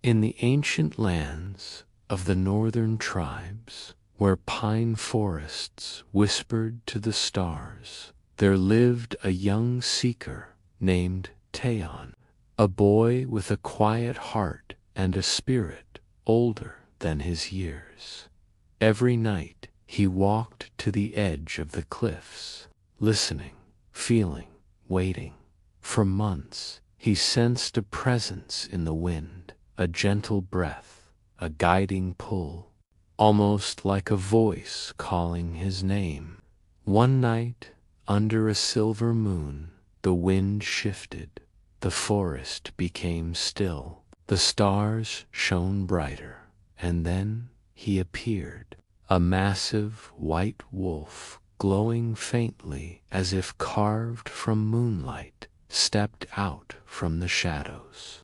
In the ancient lands of the northern tribes, where pine forests whispered to the stars, there lived a young seeker named Tayon, a boy with a quiet heart and a spirit older than his years. Every night he walked to the edge of the cliffs, listening, feeling, waiting. For months he sensed a presence in the wind, a gentle breath, a guiding pull, almost like a voice calling his name. One night, under a silver moon, the wind shifted, the forest became still, the stars shone brighter, and then he appeared, a massive white wolf, glowing faintly as if carved from moonlight, stepped out from the shadows.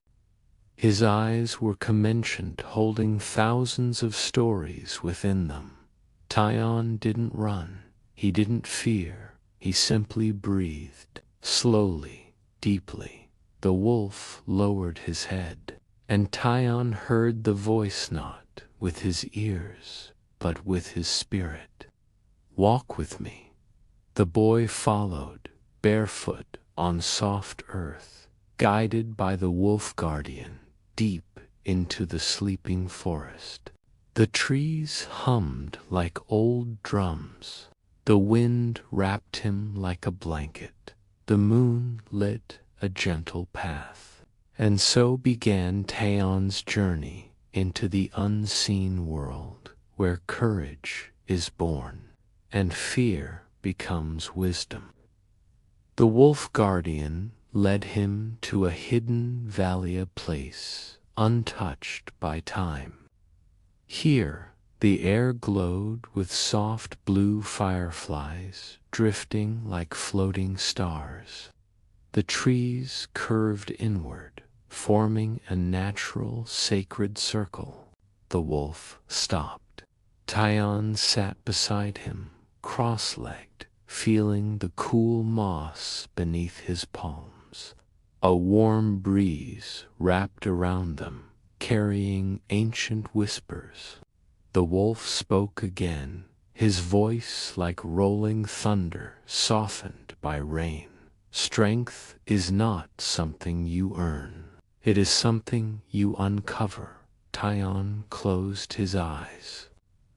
His eyes were commencent, holding thousands of stories within them. Tayon didn't run, he didn't fear, he simply breathed, slowly, deeply. The wolf lowered his head, and Tayon heard the voice not with his ears, but with his spirit. "Walk with me." The boy followed, barefoot on soft earth, guided by the wolf guardian, deep into the sleeping forest. The trees hummed like old drums. The wind wrapped him like a blanket. The moon lit a gentle path. And so began Tayon's journey into the unseen world, where courage is born and fear becomes wisdom. The wolf guardian led him to a hidden valley place, untouched by time. Here, the air glowed with soft blue fireflies drifting like floating stars. The trees curved inward, forming a natural, sacred circle. The wolf stopped. Tayon sat beside him, cross-legged, feeling the cool moss beneath his palms. A warm breeze wrapped around them, carrying ancient whispers. The wolf spoke again, his voice like rolling thunder softened by rain. "Strength is not something you earn. It is something you uncover." Tayon closed his eyes.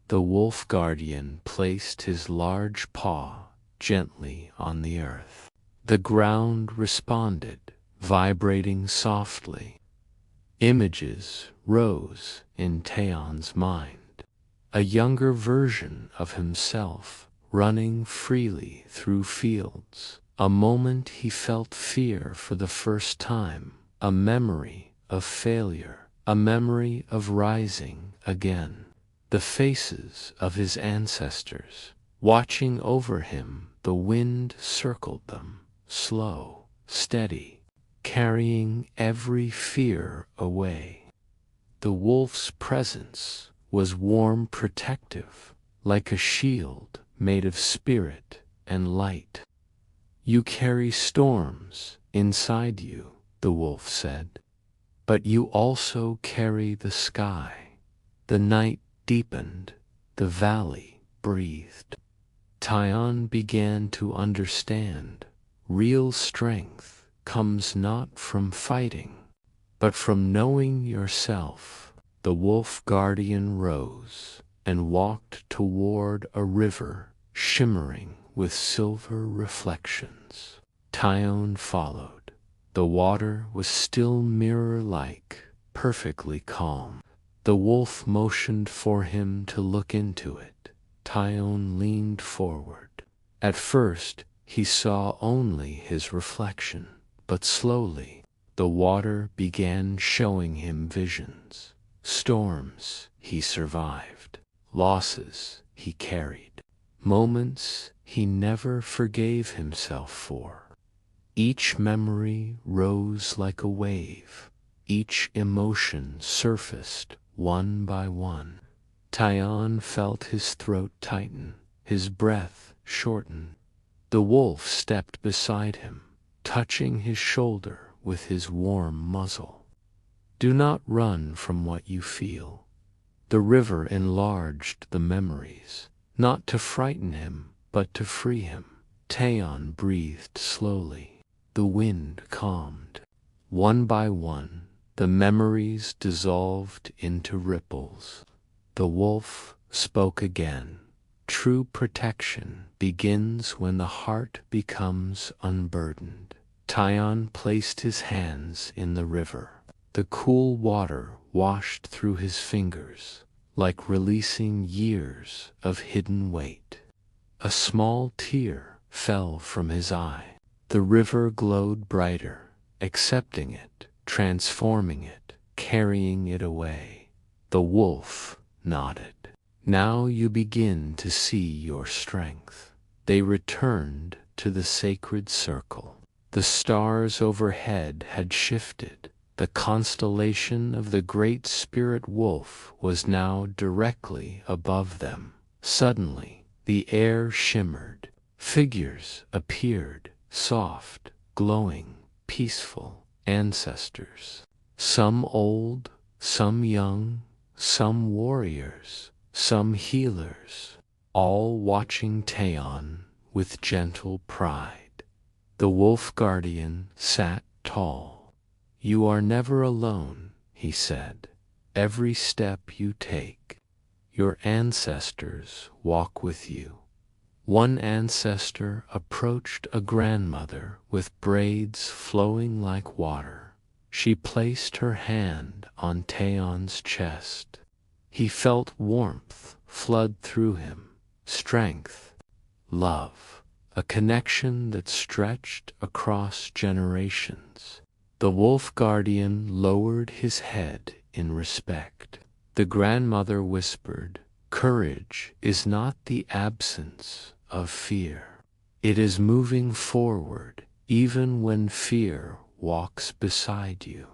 The wolf guardian placed his large paw gently on the earth. The ground responded, vibrating softly. Images rose in Tayon's mind. A younger version of himself running freely through fields. A moment he felt fear for the first time. A memory of failure. A memory of rising again. The faces of his ancestors, watching over him. The wind circled them, slow, steady, carrying every fear away. The wolf's presence was warm, protective, like a shield made of spirit and light. "You carry storms inside you," the wolf said, "but you also carry the sky." The night deepened, the valley breathed. Tayon began to understand. Real strength comes not from fighting, but from knowing yourself. The wolf guardian rose and walked toward a river shimmering with silver reflections. Tayon followed. The water was still mirror-like, perfectly calm. The wolf motioned for him to look into it. Tayon leaned forward. At first, he saw only his reflection, but slowly, the water began showing him visions. Storms he survived, losses he carried, moments he never forgave himself for. Each memory rose like a wave. Each emotion surfaced one by one. Tayon felt his throat tighten, his breath shorten. The wolf stepped beside him, touching his shoulder with his warm muzzle. Do not run from what you feel. The river enlarged the memories, not to frighten him, but to free him. Taeon breathed slowly. The wind calmed. One by one, the memories dissolved into ripples. The wolf spoke again. True protection begins when the heart becomes unburdened. Taeon placed his hands in the river. The cool water washed through his fingers, like releasing years of hidden weight. A small tear fell from his eye. The river glowed brighter, accepting it, transforming it, carrying it away. The wolf nodded. Now you begin to see your strength. They returned to the sacred circle. The stars overhead had shifted. The constellation of the great spirit wolf was now directly above them. Suddenly, the air shimmered. Figures appeared, soft, glowing, peaceful ancestors. Some old, some young, some warriors, some healers, all watching Taeon with gentle pride. The wolf guardian sat tall. You are never alone, he said. Every step you take, your ancestors walk with you. One ancestor approached a grandmother with braids flowing like water. She placed her hand on Taeon's chest. He felt warmth flood through him, strength, love, a connection that stretched across generations. The wolf guardian lowered his head in respect. The grandmother whispered, "Courage is not the absence of fear. It is moving forward even when fear walks beside you."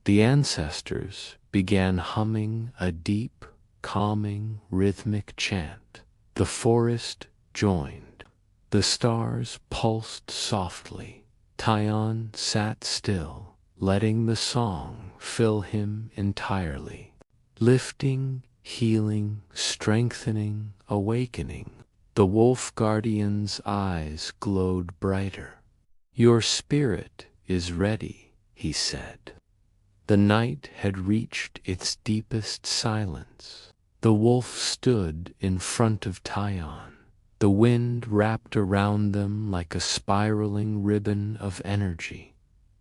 The ancestors began humming a deep, calming, rhythmic chant. The forest joined. The stars pulsed softly. Taeon sat still, letting the song fill him entirely. Lifting, healing, strengthening, awakening. The wolf guardian's eyes glowed brighter. Your spirit is ready, he said. The night had reached its deepest silence. The wolf stood in front of Taeon. The wind wrapped around them like a spiraling ribbon of energy.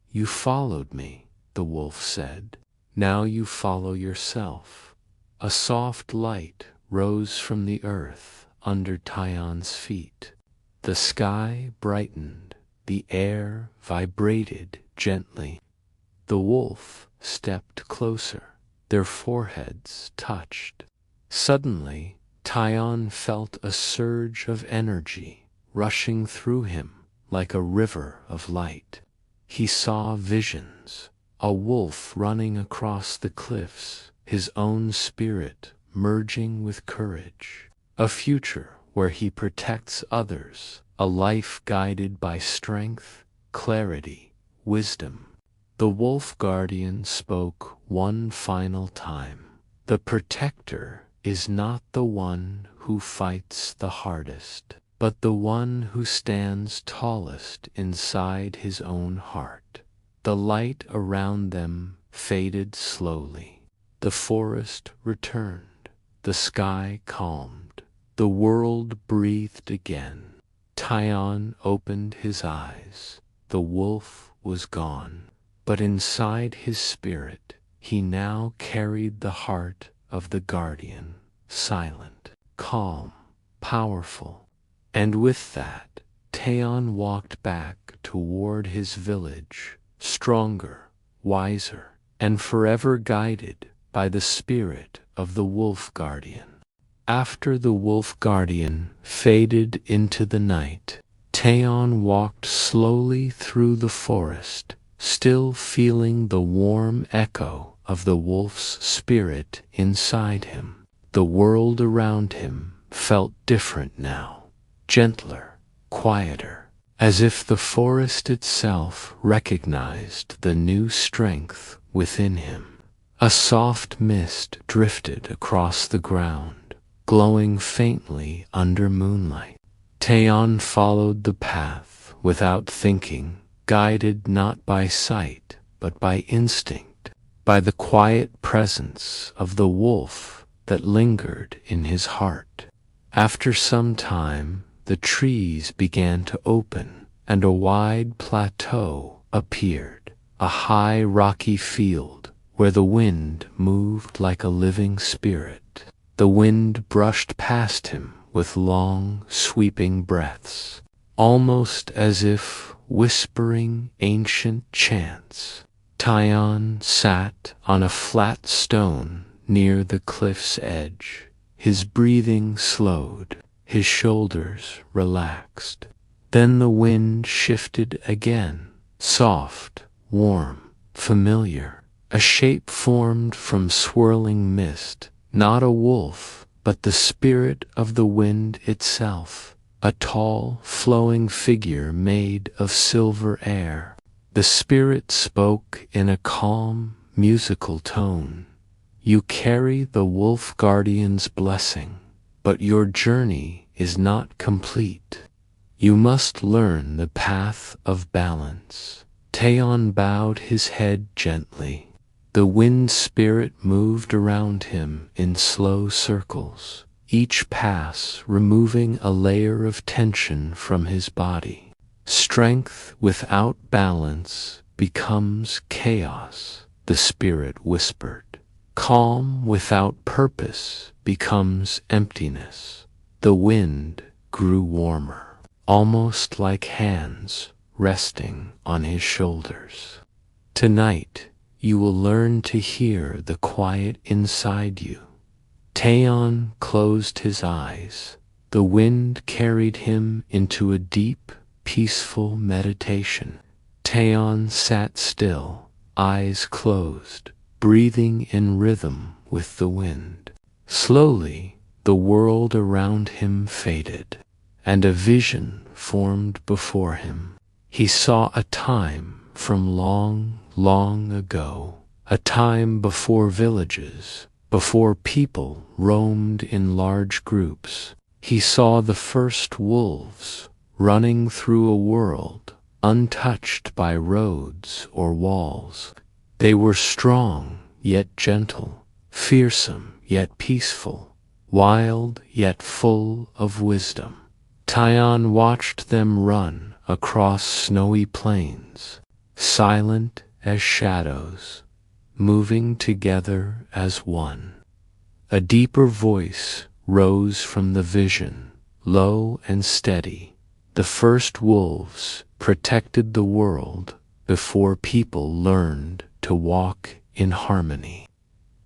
You followed me, the wolf said. Now you follow yourself. A soft light rose from the earth under Taeon's feet. The sky brightened. The air vibrated gently. The wolf stepped closer. Their foreheads touched. Suddenly, Taeon felt a surge of energy rushing through him like a river of light. He saw visions, a wolf running across the cliffs, his own spirit merging with courage, a future where he protects others, a life guided by strength, clarity, wisdom. The wolf guardian spoke one final time. The protector is not the one who fights the hardest, but the one who stands tallest inside his own heart. The light around them faded slowly. The forest returned. The sky calmed. The world breathed again. Taeon opened his eyes. The wolf was gone, but inside his spirit he now carried the heart of the guardian, silent, calm, powerful. And with that, Taeon walked back toward his village, stronger, wiser, and forever guided by the spirit of the wolf guardian. After the wolf guardian faded into the night, Taeon walked slowly through the forest, still feeling the warm echo of the wolf's spirit inside him. The world around him felt different now, gentler, quieter, as if the forest itself recognized the new strength within him. A soft mist drifted across the ground, glowing faintly under moonlight. Taeon followed the path without thinking, guided not by sight, but by instinct, by the quiet presence of the wolf that lingered in his heart. After some time, the trees began to open, and a wide plateau appeared, a high rocky field where the wind moved like a living spirit. The wind brushed past him with long, sweeping breaths, almost as if whispering ancient chants. Taeon sat on a flat stone near the cliff's edge. His breathing slowed, his shoulders relaxed. Then the wind shifted again, soft, warm, familiar. A shape formed from swirling mist, not a wolf, but the spirit of the wind itself, a tall, flowing figure made of silver air. The spirit spoke in a calm, musical tone. You carry the wolf guardian's blessing, but your journey is not complete. You must learn the path of balance. Taeon bowed his head gently. The wind spirit moved around him in slow circles, each pass removing a layer of tension from his body. Strength without balance becomes chaos, the spirit whispered. Calm without purpose becomes emptiness. The wind grew warmer, almost like hands resting on his shoulders. Tonight, you will learn to hear the quiet inside you. Taeon closed his eyes. The wind carried him into a deep, peaceful meditation. Taeon sat still, eyes closed, breathing in rhythm with the wind. Slowly, the world around him faded, and a vision formed before him. He saw a time from long, long ago, a time before villages, before people roamed in large groups. He saw the first wolves running through a world untouched by roads or walls. They were strong yet gentle, fearsome yet peaceful, wild yet full of wisdom. Taeon watched them run across snowy plains, silent as shadows, moving together as one. A deeper voice rose from the vision, low and steady. The first wolves protected the world before people learned to walk in harmony.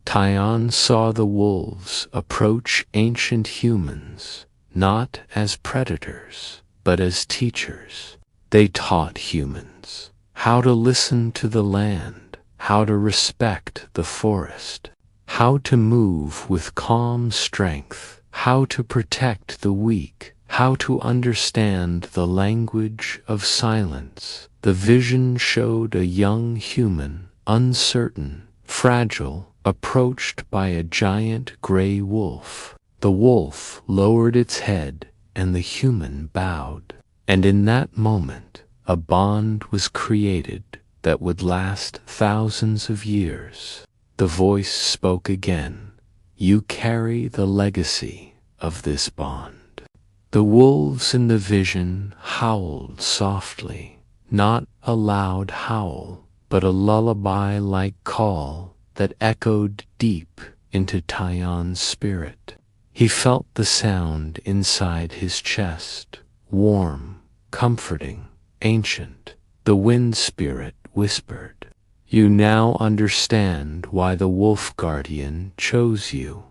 Taeon saw the wolves approach ancient humans, not as predators, but as teachers. They taught humans how to listen to the land, how to respect the forest, how to move with calm strength, how to protect the weak, how to understand the language of silence. The vision showed a young human, uncertain, fragile, approached by a giant gray wolf. The wolf lowered its head, and the human bowed. And in that moment, a bond was created that would last thousands of years. The voice spoke again. You carry the legacy of this bond. The wolves in the vision howled softly, not a loud howl, but a lullaby-like call that echoed deep into Taeon's spirit. He felt the sound inside his chest, warm, comforting, ancient. The wind spirit whispered, You now understand why the wolf guardian chose you.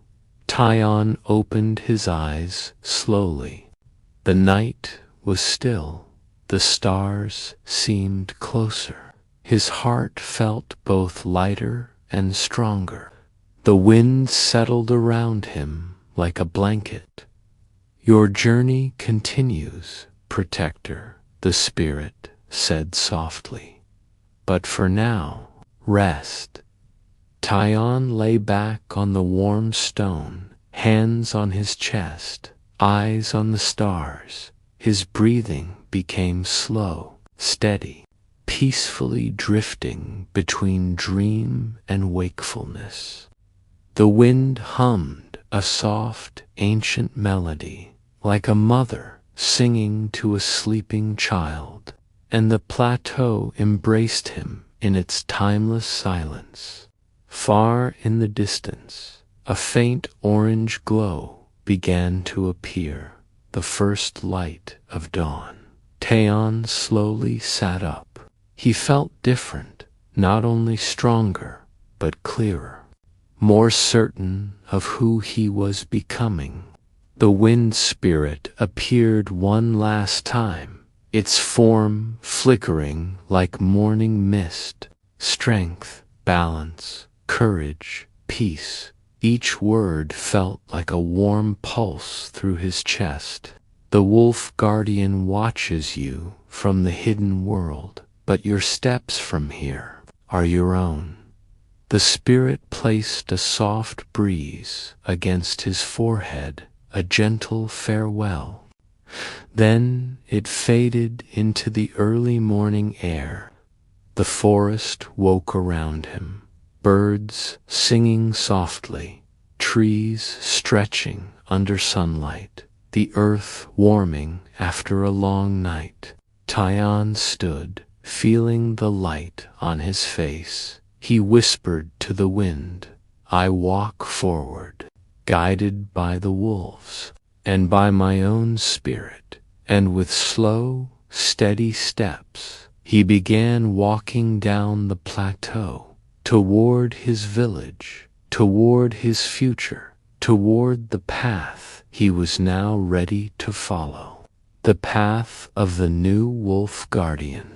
Taeon opened his eyes slowly. The night was still. The stars seemed closer. His heart felt both lighter and stronger. The wind settled around him like a blanket. Your journey continues, protector, the spirit said softly. But for now, rest. Taeyeon lay back on the warm stone, hands on his chest, eyes on the stars. His breathing became slow, steady, peacefully drifting between dream and wakefulness. The wind hummed a soft, ancient melody, like a mother singing to a sleeping child, and the plateau embraced him in its timeless silence. Far in the distance, a faint orange glow began to appear, the first light of dawn. Taeyeon slowly sat up. He felt different, not only stronger, but clearer, more certain of who he was becoming. The wind spirit appeared one last time, its form flickering like morning mist. Strength, balance, courage, peace. Each word felt like a warm pulse through his chest. The wolf guardian watches you from the hidden world, but your steps from here are your own. The spirit placed a soft breeze against his forehead, a gentle farewell. Then it faded into the early morning air. The forest woke around him, birds singing softly, trees stretching under sunlight, the earth warming after a long night. Taeyeon stood, feeling the light on his face. He whispered to the wind, "I walk forward, guided by the wolves, and by my own spirit." And with slow, steady steps, he began walking down the plateau, toward his village, toward his future, toward the path he was now ready to follow. The path of the new wolf guardian.